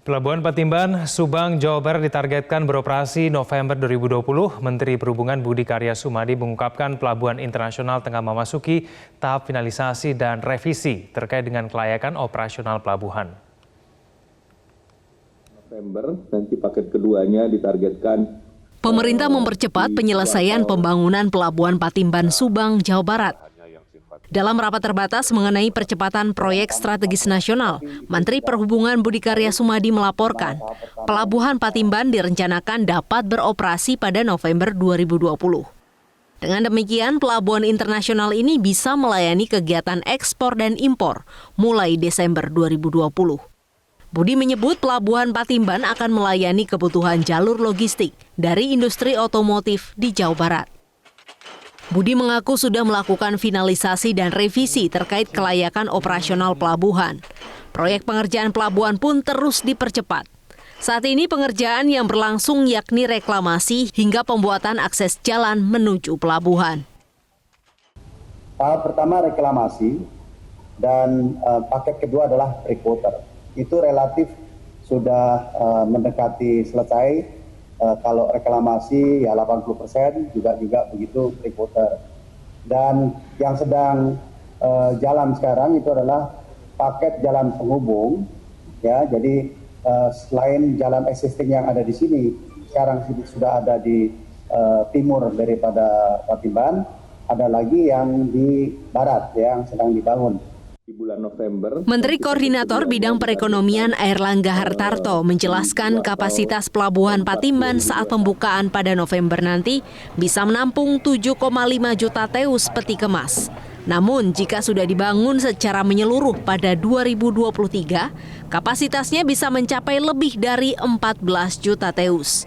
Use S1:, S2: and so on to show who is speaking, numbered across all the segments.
S1: Pelabuhan Patimban, Subang, Jawa Barat ditargetkan beroperasi November 2020. Menteri Perhubungan Budi Karya Sumadi mengungkapkan pelabuhan internasional tengah memasuki tahap finalisasi dan revisi terkait dengan kelayakan operasional pelabuhan.
S2: November, nanti paket keduanya ditargetkan.
S3: Pemerintah mempercepat penyelesaian pembangunan Pelabuhan Patimban, Subang, Jawa Barat. Dalam rapat terbatas mengenai percepatan proyek strategis nasional, Menteri Perhubungan Budi Karya Sumadi melaporkan, Pelabuhan Patimban direncanakan dapat beroperasi pada November 2020. Dengan demikian, pelabuhan internasional ini bisa melayani kegiatan ekspor dan impor mulai Desember 2020. Budi menyebut Pelabuhan Patimban akan melayani kebutuhan jalur logistik dari industri otomotif di Jawa Barat. Budi mengaku sudah melakukan finalisasi dan revisi terkait kelayakan operasional pelabuhan. Proyek pengerjaan pelabuhan pun terus dipercepat. Saat ini pengerjaan yang berlangsung yakni reklamasi hingga pembuatan akses jalan menuju pelabuhan.
S4: Tahap pertama reklamasi dan paket kedua adalah breakwater. Itu relatif sudah mendekati selesai. Kalau reklamasi ya 80%, juga begitu breakwater. Dan yang sedang jalan sekarang itu adalah paket jalan penghubung, ya. Jadi selain jalan existing yang ada di sini, sekarang sudah ada di timur daripada Patimban, ada lagi yang di barat ya, yang sedang dibangun.
S2: Di bulan November,
S3: Menteri Koordinator Bidang Perekonomian Airlangga Hartarto menjelaskan kapasitas Pelabuhan Patimban saat pembukaan pada November nanti bisa menampung 7,5 juta teus peti kemas. Namun jika sudah dibangun secara menyeluruh pada 2023, kapasitasnya bisa mencapai lebih dari 14 juta teus.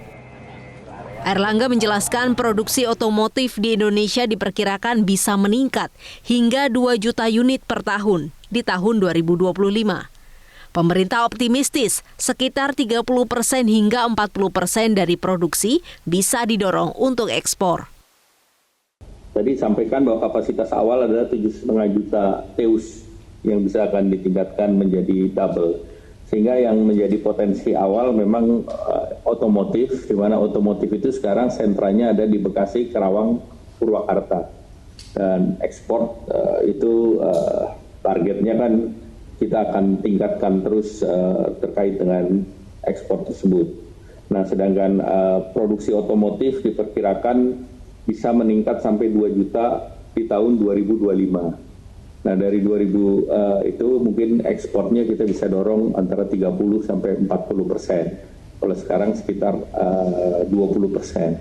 S3: Airlangga menjelaskan produksi otomotif di Indonesia diperkirakan bisa meningkat hingga 2 juta unit per tahun di tahun 2025. Pemerintah optimistis sekitar 30% hingga 40% dari produksi bisa didorong untuk ekspor.
S2: Tadi sampaikan bahwa kapasitas awal adalah 7,5 juta teus yang bisa akan ditingkatkan menjadi double. Sehingga yang menjadi potensi awal memang otomotif, di mana otomotif itu sekarang sentranya ada di Bekasi, Karawang, Purwakarta. Dan ekspor itu targetnya kan kita akan tingkatkan terus terkait dengan ekspor tersebut. Nah, sedangkan produksi otomotif diperkirakan bisa meningkat sampai 2 juta di tahun 2025. Nah, dari 2000 itu mungkin ekspornya kita bisa dorong antara 30 sampai 40%. Kalau sekarang sekitar 20%.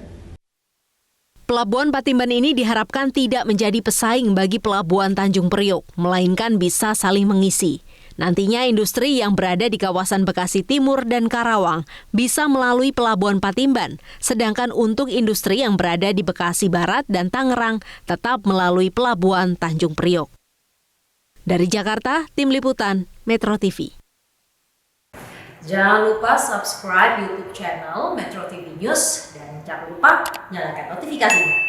S3: Pelabuhan Patimban ini diharapkan tidak menjadi pesaing bagi Pelabuhan Tanjung Priok, melainkan bisa saling mengisi. Nantinya industri yang berada di kawasan Bekasi Timur dan Karawang bisa melalui Pelabuhan Patimban, sedangkan untuk industri yang berada di Bekasi Barat dan Tangerang tetap melalui Pelabuhan Tanjung Priok. Dari Jakarta, Tim Liputan, Metro TV.
S5: Jangan lupa subscribe YouTube channel Metro TV News dan jangan lupa nyalakan notifikasinya.